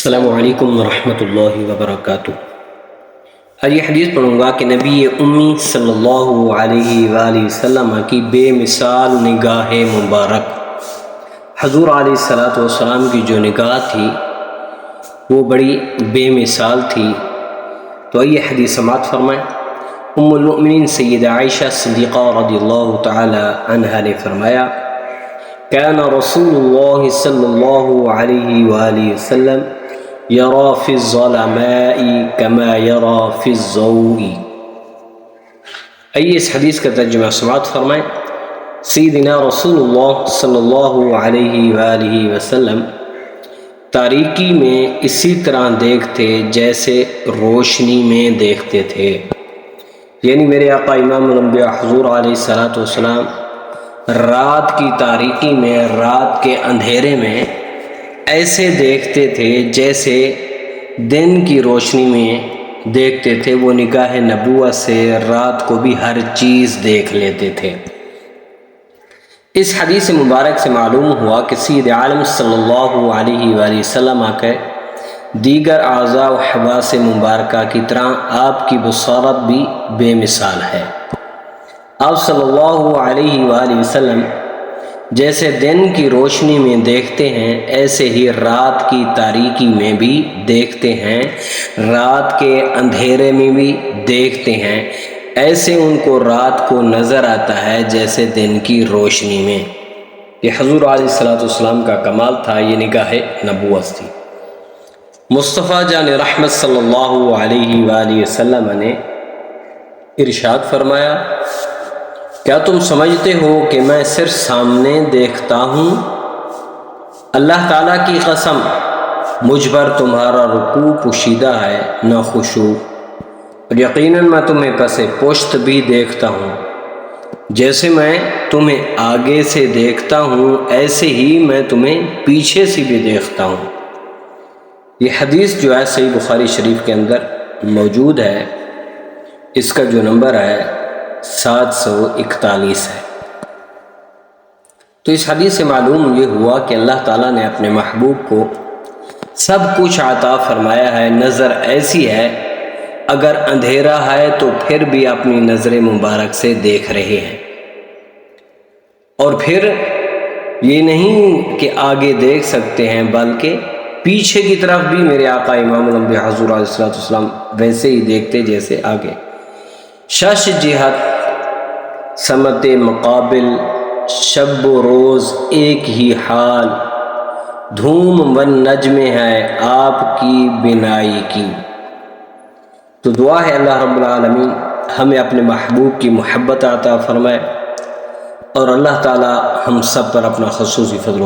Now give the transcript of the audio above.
السلام علیکم ورحمۃ اللہ وبرکاتہ۔ آج یہ حدیث پڑھوں گا کہ نبی امی صلی اللہ علیہ وآلہ وسلم کی بے مثال نگاہ مبارک، حضور علیہ السلام کی جو نگاہ تھی وہ بڑی بے مثال تھی۔ تو آئیے حدیث سماعت فرمائیں۔ ام المؤمنین سیدہ عائشہ صدیقہ رضی اللہ تعالی عنہا نے فرمایا، كان رسول اللہ صلی اللہ علیہ وآلہ وسلم یرا فی الظلماء کما یرا فی الضوء۔ آئیے اس حدیث کا ترجمہ سماعت فرمائیں۔ سیدنا رسول اللہ صلی اللہ علیہ وآلہ وسلم تاریکی میں اسی طرح دیکھتے جیسے روشنی میں دیکھتے تھے، یعنی میرے آقا امام الانبیاء حضور علیہ السلام رات کی تاریکی میں، رات کے اندھیرے میں ایسے دیکھتے تھے جیسے دن کی روشنی میں دیکھتے تھے۔ وہ نگاہ نبوت سے رات کو بھی ہر چیز دیکھ لیتے تھے۔ اس حدیث مبارک سے معلوم ہوا کہ سید عالم صلی اللہ علیہ وآلہ وسلم کے دیگر اعضاء و حواس مبارکہ کی طرح آپ کی بصارت بھی بے مثال ہے۔ آپ صلی اللہ علیہ وآلہ وسلم جیسے دن کی روشنی میں دیکھتے ہیں ایسے ہی رات کی تاریکی میں بھی دیکھتے ہیں، رات کے اندھیرے میں بھی دیکھتے ہیں، ایسے ان کو رات کو نظر آتا ہے جیسے دن کی روشنی میں۔ یہ حضور علیہ السلام کا کمال تھا، یہ نگاہ نبوت تھی۔ مصطفیٰ جان رحمت صلی اللہ علیہ وآلہ وسلم نے ارشاد فرمایا، کیا تم سمجھتے ہو کہ میں صرف سامنے دیکھتا ہوں؟ اللہ تعالیٰ کی قسم، مجھ پر تمہارا رکوع پوشیدہ ہے نہ خشوع، اور یقیناً میں تمہیں پس پشت بھی دیکھتا ہوں۔ جیسے میں تمہیں آگے سے دیکھتا ہوں ایسے ہی میں تمہیں پیچھے سے بھی دیکھتا ہوں۔ یہ حدیث جو ہے صحیح بخاری شریف کے اندر موجود ہے، اس کا جو نمبر ہے 741 ہے۔ تو اس حدیث سے معلوم یہ ہوا کہ اللہ تعالیٰ نے اپنے محبوب کو سب کچھ عطا فرمایا ہے۔ نظر ایسی ہے، اگر اندھیرا ہے تو پھر بھی اپنی نظر مبارک سے دیکھ رہے ہیں، اور پھر یہ نہیں کہ آگے دیکھ سکتے ہیں بلکہ پیچھے کی طرف بھی میرے آقا امام الانبیاء حضور علیہ السلام ویسے ہی دیکھتے جیسے آگے۔ شش جہت سمت مقابل، شب و روز ایک ہی حال، دھوم و نجم ہے آپ کی بینائی کی۔ تو دعا ہے اللہ رب العالمین ہمیں اپنے محبوب کی محبت عطا فرمائے، اور اللہ تعالی ہم سب پر اپنا خصوصی فضل